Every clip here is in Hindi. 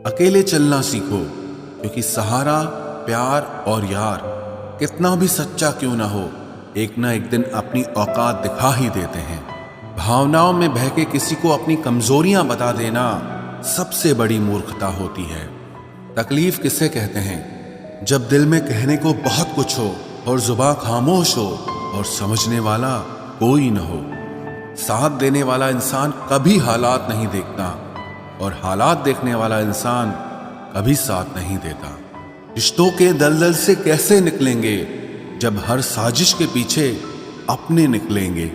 अकेले चलना सीखो, क्योंकि सहारा, प्यार और यार कितना भी सच्चा क्यों ना हो, एक ना एक दिन अपनी औकात दिखा ही देते हैं। भावनाओं में बह के किसी को अपनी कमजोरियां बता देना सबसे बड़ी मूर्खता होती है। तकलीफ किसे कहते हैं? जब दिल में कहने को बहुत कुछ हो और जुबान खामोश हो और समझने वाला कोई न हो। साथ देने वाला इंसान कभी हालात नहीं देखता और हालात देखने वाला इंसान कभी साथ नहीं देता। रिश्तों के दलदल से कैसे निकलेंगे जब हर साजिश के पीछे अपने निकलेंगे।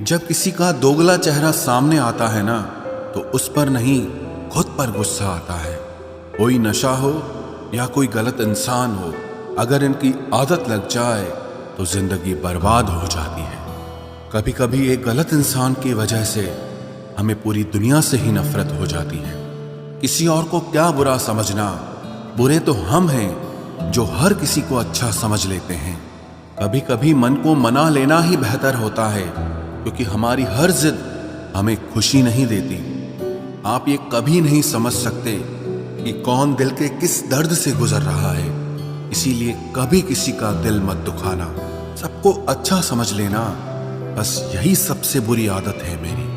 जब किसी का दोगला चेहरा सामने आता है ना, तो उस पर नहीं खुद पर गुस्सा आता है। कोई नशा हो या कोई गलत इंसान हो, अगर इनकी आदत लग जाए तो जिंदगी बर्बाद हो जाती है। कभी कभी एक गलत इंसान की वजह से हमें पूरी दुनिया से ही नफरत हो जाती है। किसी और को क्या बुरा समझना, बुरे तो हम हैं जो हर किसी को अच्छा समझ लेते हैं। कभी कभी मन को मना लेना ही बेहतर होता है, क्योंकि हमारी हर जिद हमें खुशी नहीं देती। आप ये कभी नहीं समझ सकते कि कौन दिल के किस दर्द से गुजर रहा है, इसीलिए कभी किसी का दिल मत दुखाना। सबको अच्छा समझ लेना, बस यही सबसे बुरी आदत है मेरी।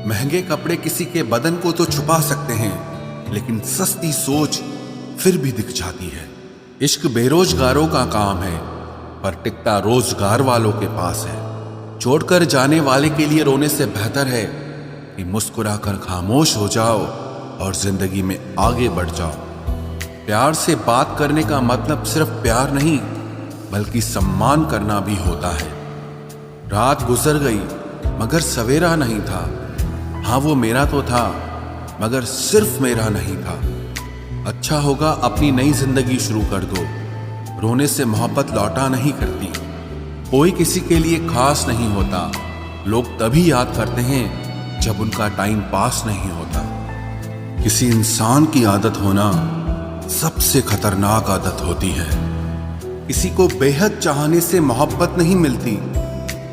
महंगे कपड़े किसी के बदन को तो छुपा सकते हैं, लेकिन सस्ती सोच फिर भी दिख जाती है। इश्क बेरोजगारों का काम है, पर टिकता रोजगार वालों के पास है। छोड़कर जाने वाले के लिए रोने से बेहतर है कि मुस्कुराकर खामोश हो जाओ और जिंदगी में आगे बढ़ जाओ। प्यार से बात करने का मतलब सिर्फ प्यार नहीं, बल्कि सम्मान करना भी होता है। रात गुजर गई मगर सवेरा नहीं था। हाँ, वो मेरा तो था, मगर सिर्फ मेरा नहीं था। अच्छा होगा अपनी नई जिंदगी शुरू कर दो। रोने से मोहब्बत लौटा नहीं करती। कोई किसी के लिए खास नहीं होता। लोग तभी याद करते हैं जब उनका टाइम पास नहीं होता। किसी इंसान की आदत होना सबसे खतरनाक आदत होती है। किसी को बेहद चाहने से मोहब्बत नहीं मिलती।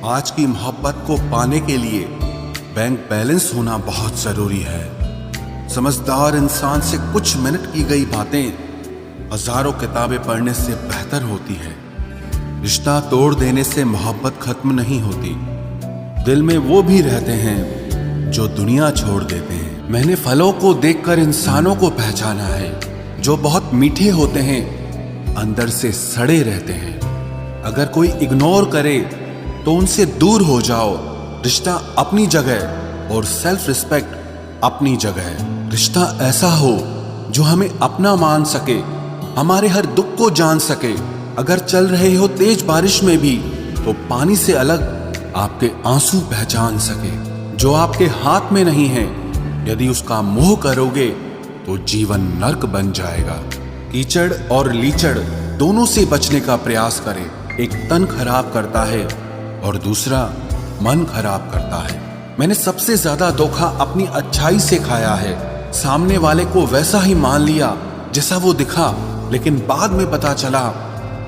आज की मोहब्बत को पाने के लिए बैंक बैलेंस होना बहुत जरूरी है। समझदार इंसान से कुछ मिनट की गई बातें हजारों किताबें पढ़ने से बेहतर होती है। रिश्ता तोड़ देने से मोहब्बत खत्म नहीं होती। दिल में वो भी रहते हैं जो दुनिया छोड़ देते हैं। मैंने फलों को देखकर इंसानों को पहचाना है, जो बहुत मीठे होते हैं अंदर से सड़े रहते हैं। अगर कोई इग्नोर करे तो उनसे दूर हो जाओ। रिश्ता अपनी जगह और सेल्फ रिस्पेक्ट अपनी जगह। रिश्ता ऐसा हो जो हमें अपना मान सके, हमारे हर दुख को जान सके। अगर चल रहे हो तेज बारिश में भी, तो पानी से अलग आपके आंसू पहचान सके। जो आपके हाथ में नहीं है, यदि उसका मोह करोगे तो जीवन नर्क बन जाएगा। कीचड़ और लीचड़ दोनों से बचने का प्रयास करें। एक तन खराब करता है और दूसरा मन खराब करता है। मैंने सबसे ज्यादा धोखा अपनी अच्छाई से खाया है। सामने वाले को वैसा ही मान लिया जैसा वो दिखा, लेकिन बाद में पता चला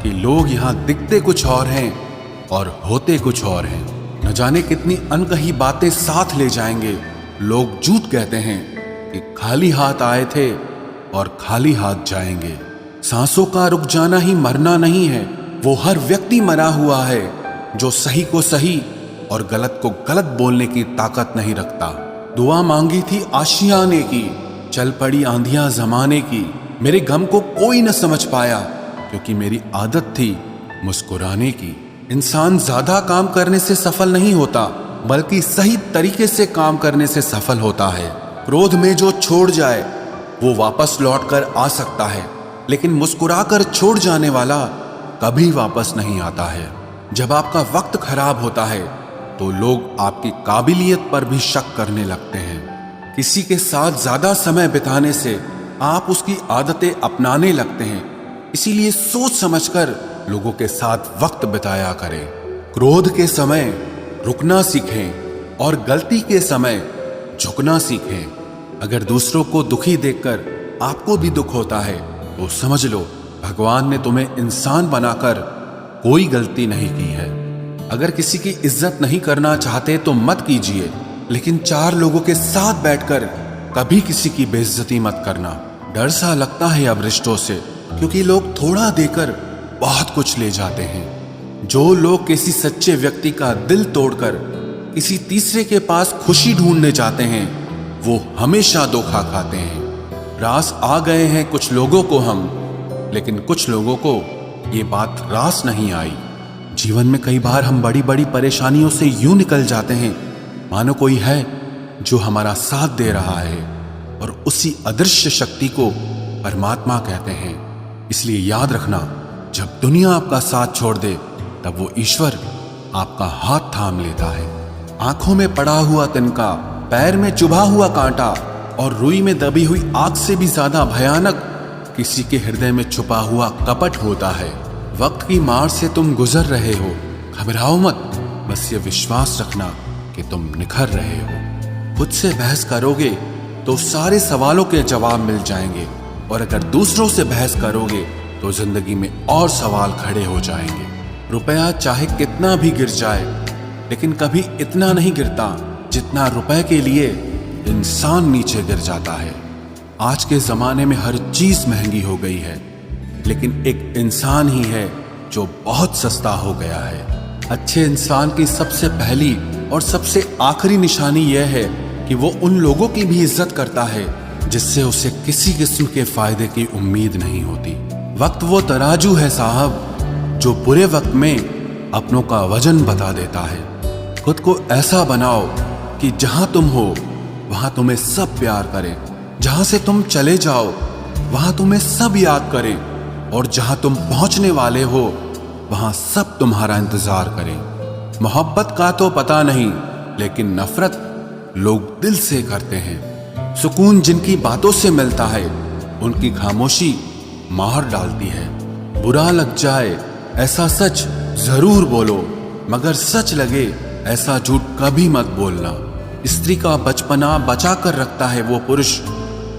कि लोग यहाँ दिखते कुछ और हैं और होते कुछ और हैं। न जाने कितनी अनकही बातें साथ ले जाएंगे। लोग झूठ कहते हैं कि खाली हाथ आए थे और खाली हाथ जाएंगे। सांसों का रुक जाना ही मरना नहीं है। वो हर व्यक्ति मरा हुआ है जो सही को सही और गलत को गलत बोलने की ताकत नहीं रखता। दुआ मांगी थी आशियाने की, चल पड़ी आंधियां जमाने की। मेरे गम को कोई न समझ पाया, क्योंकि मेरी आदत थी मुस्कुराने की। इंसान ज्यादा काम करने से सफल नहीं होता, बल्कि सही तरीके से काम करने से सफल होता है। क्रोध में जो छोड़ जाए वो वापस लौट कर आ सकता है, लेकिन मुस्कुराकर छोड़ जाने वाला कभी वापस नहीं आता है। जब आपका वक्त खराब होता है तो लोग आपकी काबिलियत पर भी शक करने लगते हैं। किसी के साथ ज्यादा समय बिताने से आप उसकी आदतें अपनाने लगते हैं। इसीलिए सोच समझकर लोगों के साथ वक्त बिताया करें। क्रोध के समय रुकना सीखें और गलती के समय झुकना सीखें। अगर दूसरों को दुखी देखकर आपको भी दुख होता है तो समझ लो भगवान ने तुम्हें इंसान बनाकर कोई गलती नहीं की है। अगर किसी की इज्जत नहीं करना चाहते तो मत कीजिए, लेकिन चार लोगों के साथ बैठकर कभी किसी की बेइज्जती मत करना। डर सा लगता है अब रिश्तों से, क्योंकि लोग थोड़ा देकर बहुत कुछ ले जाते हैं। जो लोग किसी सच्चे व्यक्ति का दिल तोड़कर किसी तीसरे के पास खुशी ढूंढने जाते हैं, वो हमेशा धोखा खाते हैं। रास आ गए हैं कुछ लोगों को हम, लेकिन कुछ लोगों को ये बात रास नहीं आई। जीवन में कई बार हम बड़ी बड़ी परेशानियों से यूं निकल जाते हैं मानो कोई है जो हमारा साथ दे रहा है, और उसी अदृश्य शक्ति को परमात्मा कहते हैं। इसलिए याद रखना, जब दुनिया आपका साथ छोड़ दे तब वो ईश्वर आपका हाथ थाम लेता है। आंखों में पड़ा हुआ तिनका, पैर में चुभा हुआ कांटा और रुई में दबी हुई आग से भी ज्यादा भयानक किसी के हृदय में छुपा हुआ कपट होता है। वक्त की मार से तुम गुजर रहे हो, घबराओ मत, बस ये विश्वास रखना कि तुम निखर रहे हो। खुद से बहस करोगे तो सारे सवालों के जवाब मिल जाएंगे, और अगर दूसरों से बहस करोगे तो जिंदगी में और सवाल खड़े हो जाएंगे। रुपया चाहे कितना भी गिर जाए, लेकिन कभी इतना नहीं गिरता जितना रुपए के लिए इंसान नीचे गिर जाता है। आज के जमाने में हर चीज महंगी हो गई है, लेकिन एक इंसान ही है जो बहुत सस्ता हो गया है। अच्छे इंसान की सबसे पहली और सबसे आखिरी निशानी यह है कि वो उन लोगों की भी इज्जत करता है जिससे उसे किसी किस्म के फायदे की उम्मीद नहीं होती। वक्त वो तराजू है साहब, जो बुरे वक्त में अपनों का वजन बता देता है। खुद को ऐसा बनाओ कि जहां तुम हो वहां तुम्हें सब प्यार करें, जहां से तुम चले जाओ वहां तुम्हें सब याद करें, और जहां तुम पहुंचने वाले हो वहां सब तुम्हारा इंतजार करें। मोहब्बत का तो पता नहीं, लेकिन नफरत लोग दिल से करते हैं। सुकून जिनकी बातों से मिलता है, उनकी खामोशी मार डालती है। बुरा लग जाए ऐसा सच जरूर बोलो, मगर सच लगे ऐसा झूठ कभी मत बोलना। स्त्री का बचपना बचा कर रखता है वो पुरुष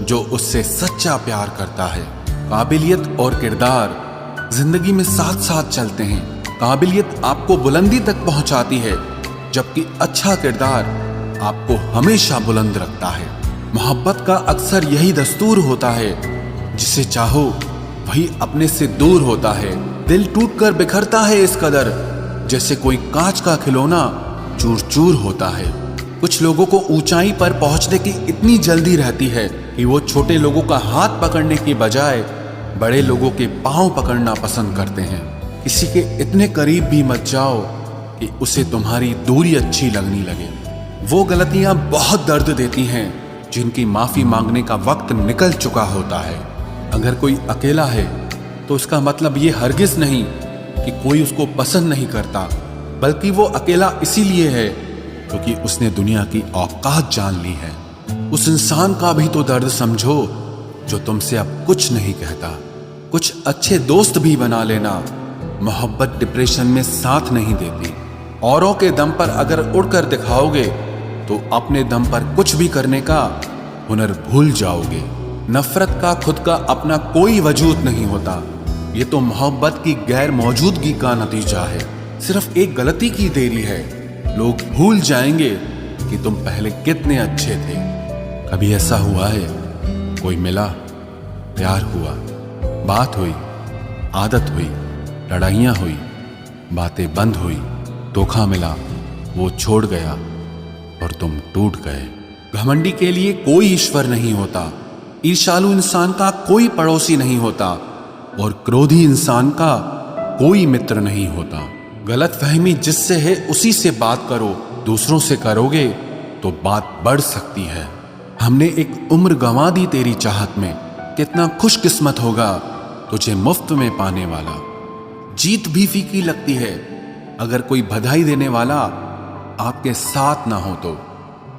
जो उससे सच्चा प्यार करता है। काबिलियत और किरदार जिंदगी में साथ साथ चलते हैं। काबिलियत आपको बुलंदी तक पहुंचाती है, जबकि अच्छा किरदार आपको हमेशा बुलंद रखता है। मोहब्बत का अक्सर यही दस्तूर होता है, जिसे चाहो वही अपने से दूर होता है। दिल टूटकर बिखरता है इस कदर, जैसे कोई कांच का खिलौना चूर चूर होता है। कुछ लोगों को ऊंचाई पर पहुंचने की इतनी जल्दी रहती है कि वो छोटे लोगों का हाथ पकड़ने की बजाय बड़े लोगों के पांव पकड़ना पसंद करते हैं। किसी के इतने करीब भी मत जाओ कि उसे तुम्हारी दूरी अच्छी लगने लगे। वो गलतियां बहुत दर्द देती हैं जिनकी माफी मांगने का वक्त निकल चुका होता है। अगर कोई अकेला है तो उसका मतलब ये हरगिज नहीं कि कोई उसको पसंद नहीं करता, बल्कि वो अकेला इसीलिए है क्योंकि उसने दुनिया की औकात जान ली है। उस इंसान का भी तो दर्द समझो जो तुमसे अब कुछ नहीं कहता। कुछ अच्छे दोस्त भी बना लेना। मोहब्बत डिप्रेशन में साथ नहीं देती। औरों के दम पर अगर उड़कर दिखाओगे तो अपने दम पर कुछ भी करने का हुनर भूल जाओगे। नफरत का खुद का अपना कोई वजूद नहीं होता। ये तो मोहब्बत की गैर मौजूदगी का नतीजा है। सिर्फ एक गलती की देरी है। लोग भूल जाएंगे कि तुम पहले कितने अच्छे थे। कभी ऐसा हुआ है, कोई मिला, प्यार हुआ, बात हुई, आदत हुई, लड़ाइयाँ हुई, बातें बंद हुई, धोखा मिला, वो छोड़ गया और तुम टूट गए। घमंडी के लिए कोई ईश्वर नहीं होता। ईर्ष्यालु इंसान का कोई पड़ोसी नहीं होता, और क्रोधी इंसान का कोई मित्र नहीं होता। गलतफहमी जिससे है उसी से बात करो। दूसरों से करोगे तो बात बढ़ सकती है। हमने एक उम्र गंवा दी तेरी चाहत में। कितना खुशकिस्मत होगा तुझे मुफ्त में पाने वाला। जीत भी फीकी लगती है अगर कोई बधाई देने वाला आपके साथ ना हो तो,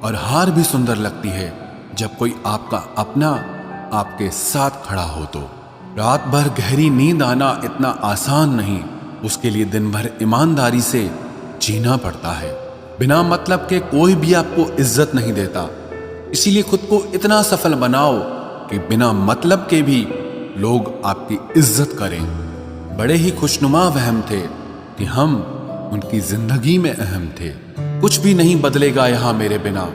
और हार भी सुंदर लगती है जब कोई आपका अपना आपके साथ खड़ा हो तो। रात भर गहरी नींद आना इतना आसान नहीं, उसके लिए दिन भर ईमानदारी से जीना पड़ता है। बिना मतलब के कोई भी आपको इज्जत नहीं देता, इसीलिए खुद को इतना सफल बनाओ कि बिना मतलब के भी लोग आपकी इज्जत करें। बड़े ही खुशनुमा वहम थे कि हम उनकी जिंदगी में अहम थे। कुछ भी नहीं बदलेगा यहाँ मेरे बिना।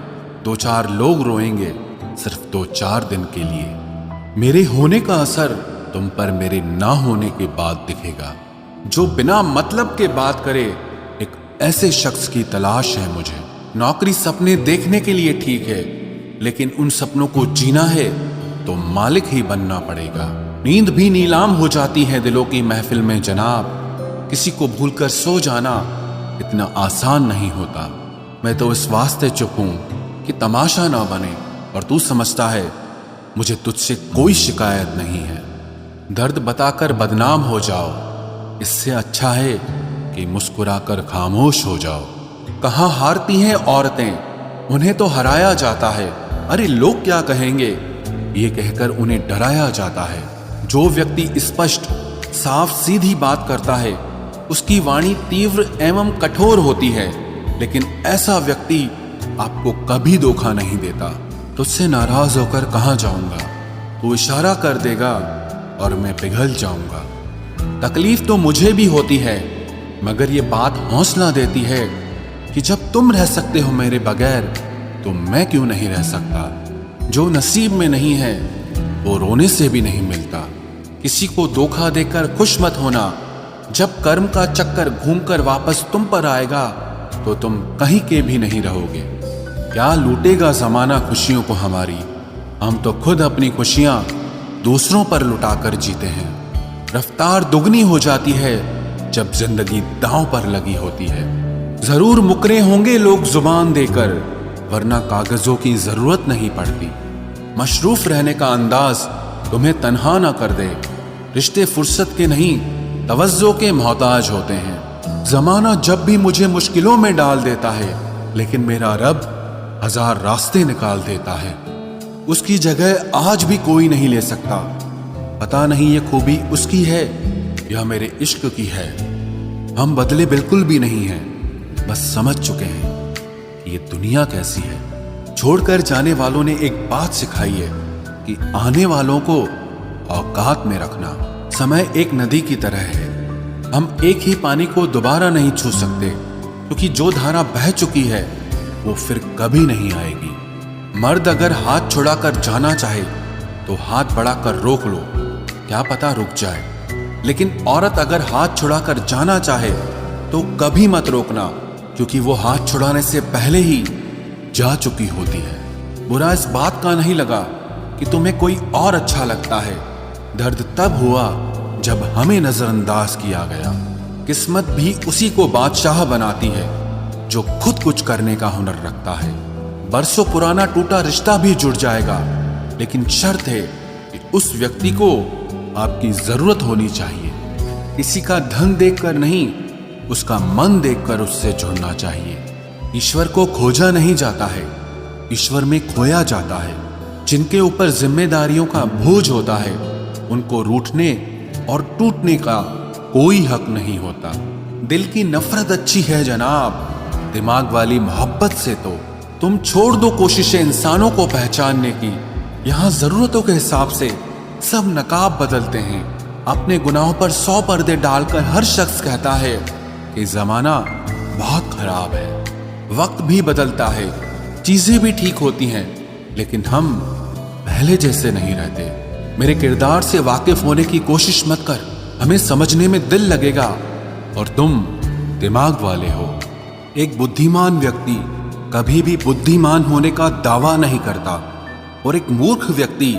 2-4 लोग रोएंगे सिर्फ 2-4 दिन के लिए। मेरे होने का असर तुम पर मेरे ना होने के बाद दिखेगा। जो बिना मतलब के बात करे, एक ऐसे शख्स की तलाश है मुझे। नौकरी सपने देखने के लिए ठीक है, लेकिन उन सपनों को जीना है तो मालिक ही बनना पड़ेगा। नींद भी नीलाम हो जाती है दिलों की महफिल में जनाब। किसी को भूलकर सो जाना इतना आसान नहीं होता। मैं तो इस वास्ते चुप हूं कि तमाशा ना बने, और तू समझता है मुझे तुझसे कोई शिकायत नहीं है। दर्द बताकर बदनाम हो जाओ, इससे अच्छा है कि मुस्कुराकर खामोश हो जाओ। कहाँ हारती हैं औरतें, उन्हें तो हराया जाता है। अरे लोग क्या कहेंगे, ये कहकर उन्हें डराया जाता है। जो व्यक्ति स्पष्ट साफ सीधी बात करता है, उसकी वाणी तीव्र एवं कठोर होती है, लेकिन ऐसा व्यक्ति आपको कभी धोखा नहीं देता। तुझसे नाराज होकर कहाँ जाऊंगा, तू इशारा कर देगा और मैं पिघल जाऊंगा। तकलीफ तो मुझे भी होती है, मगर ये बात हौसला देती है कि जब तुम रह सकते हो मेरे बगैर, तो मैं क्यों नहीं रह सकता। जो नसीब में नहीं है वो रोने से भी नहीं मिलता। किसी को धोखा देकर खुश मत होना। जब कर्म का चक्कर घूमकर वापस तुम पर आएगा, तो तुम कहीं के भी नहीं रहोगे। क्या लूटेगा जमाना खुशियों को हमारी, हम तो खुद अपनी खुशियां दूसरों पर लुटाकर जीते हैं। रफ्तार दुगनी हो जाती है जब जिंदगी दांव पर लगी होती है। जरूर मुकरे होंगे लोग जुबान देकर, वरना कागजों की जरूरत नहीं पड़ती। मशरूफ रहने का अंदाज तुम्हें तन्हा ना कर दे। रिश्ते फुर्सत के नहीं, तवज्जो के मोहताज होते हैं। जमाना जब भी मुझे मुश्किलों में डाल देता है, लेकिन मेरा रब हजार रास्ते निकाल देता है। उसकी जगह आज भी कोई नहीं ले सकता। पता नहीं ये खूबी उसकी है या मेरे इश्क की है। हम बदले बिल्कुल भी नहीं हैं, बस समझ चुके हैं कि ये दुनिया कैसी है। छोड़कर जाने वालों ने एक बात सिखाई है कि आने वालों को औकात में रखना। समय एक नदी की तरह है, हम एक ही पानी को दोबारा नहीं छू सकते, क्योंकि जो धारा बह चुकी है वो फिर कभी नहीं आएगी। मर्द अगर हाथ छुड़ाकर जाना चाहे तो हाथ बढ़ाकर रोक लो, क्या पता रुक जाए। लेकिन औरत अगर हाथ छुड़ाकर जाना चाहे तो कभी मत रोकना, क्योंकि वो हाथ छुड़ाने से पहले ही जा चुकी होती है। बुरा इस बात का नहीं लगा कि तुम्हें कोई और अच्छा लगता है। दर्द तब हुआ जब हमें नजरअंदाज किया गया। किस्मत भी उसी को बादशाह बनाती है जो खुद कुछ करने का हुनर रखता है। बरसों पुराना टूटा रिश्ता भी जुड़ जाएगा, लेकिन शर्त है कि उस व्यक्ति को आपकी जरूरत होनी चाहिए। किसी का धन देखकर नहीं, उसका मन देखकर उससे जुड़ना चाहिए। ईश्वर को खोजा नहीं जाता है, ईश्वर में खोया जाता है। जिनके ऊपर जिम्मेदारियों का बोझ होता है, उनको रूठने और टूटने का कोई हक नहीं होता। दिल की नफरत अच्छी है जनाब, दिमाग वाली मोहब्बत से तो तुम छोड़ दो कोशिशें इंसानों को पहचानने की। यहाँ जरूरतों के हिसाब से सब नकाब बदलते हैं। अपने गुनाहों पर 100 पर्दे डालकर हर शख्स कहता है कि जमाना बहुत खराब है। वक्त भी बदलता है, चीजें भी ठीक होती हैं, लेकिन हम पहले जैसे नहीं रहते। मेरे किरदार से वाकिफ होने की कोशिश मत कर, हमें समझने में दिल लगेगा और तुम दिमाग वाले हो। एक बुद्धिमान व्यक्ति कभी भी बुद्धिमान होने का दावा नहीं करता, और एक मूर्ख व्यक्ति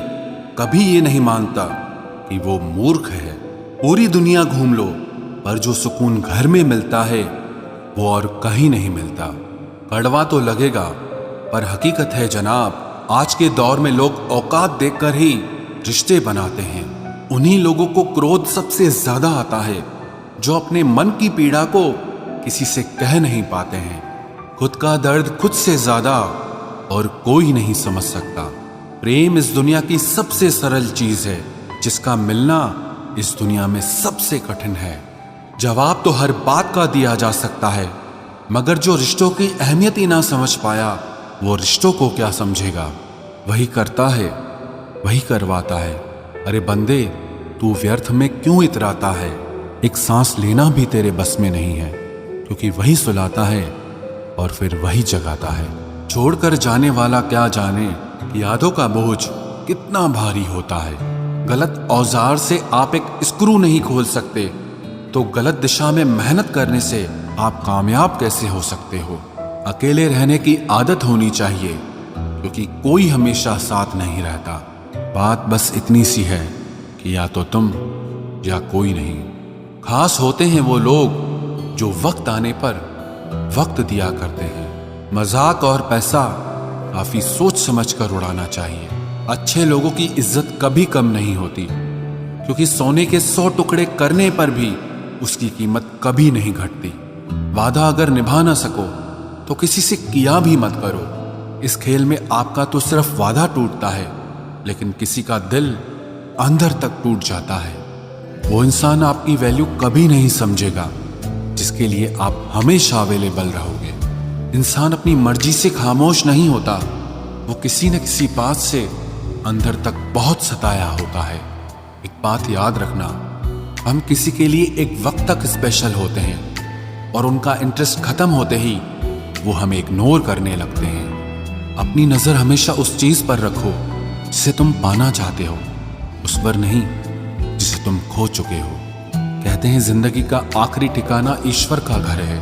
कभी ये नहीं मानता कि वो मूर्ख है। पूरी दुनिया घूम लो, पर जो सुकून घर में मिलता है वो और कहीं नहीं मिलता। कड़वा तो लगेगा, पर हकीकत है जनाब, आज के दौर में लोग औकात देखकर ही रिश्ते बनाते हैं। उन्हीं लोगों को क्रोध सबसे ज्यादा आता है जो अपने मन की पीड़ा को किसी से कह नहीं पाते हैं। खुद का दर्द खुद से ज्यादा और कोई नहीं समझ सकता। प्रेम इस दुनिया की सबसे सरल चीज है, जिसका मिलना इस दुनिया में सबसे कठिन है। जवाब तो हर बात का दिया जा सकता है, मगर जो रिश्तों की अहमियत ही ना समझ पाया, वो रिश्तों को क्या समझेगा। वही करता है, वही करवाता है। अरे बंदे, तू व्यर्थ में क्यों इतराता है। एक सांस लेना भी तेरे बस में नहीं है, क्योंकि वही सुलाता है और फिर वही जगाता है। छोड़कर जाने वाला क्या जाने, यादों का बोझ कितना भारी होता है। गलत औजार से आप एक स्क्रू नहीं खोल सकते, तो गलत दिशा में मेहनत करने से आप कामयाब कैसे हो सकते हो। अकेले रहने की आदत होनी चाहिए, क्योंकि कोई हमेशा साथ नहीं रहता। बात बस इतनी सी है कि या तो तुम या कोई नहीं। खास होते हैं वो लोग जो वक्त आने पर वक्त दिया करते हैं। मजाक और पैसा काफी सोच समझ कर उड़ाना चाहिए। अच्छे लोगों की इज्जत कभी कम नहीं होती, क्योंकि सोने के 100 टुकड़े करने पर भी उसकी कीमत कभी नहीं घटती। वादा अगर निभा ना सको तो किसी से किया भी मत करो। इस खेल में आपका तो सिर्फ वादा टूटता है, लेकिन किसी का दिल अंदर तक टूट जाता है। वो इंसान आपकी वैल्यू कभी नहीं समझेगा जिसके लिए आप हमेशा अवेलेबल रहोगे। इंसान अपनी मर्जी से खामोश नहीं होता, वो किसी न किसी बात से अंदर तक बहुत सताया होता है। एक बात याद रखना, हम किसी के लिए एक वक्त तक स्पेशल होते हैं और उनका इंटरेस्ट खत्म होते ही वो हमें इग्नोर करने लगते हैं। अपनी नजर हमेशा उस चीज पर रखो जिसे तुम पाना चाहते हो, उस पर नहीं जिसे तुम खो चुके हो। कहते हैं जिंदगी का आखिरी ठिकाना ईश्वर का घर है।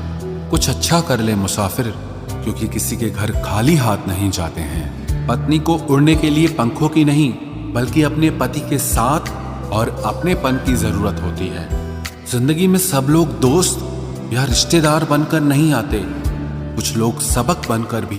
कुछ अच्छा कर ले मुसाफिर, क्योंकि किसी के घर खाली हाथ नहीं जाते हैं। पत्नी को उड़ने के लिए पंखों की नहीं, बल्कि अपने पति के साथ और अपनेपन की जरूरत होती है। जिंदगी में सब लोग दोस्त या रिश्तेदार बनकर नहीं आते, कुछ लोग सबक बनकर भी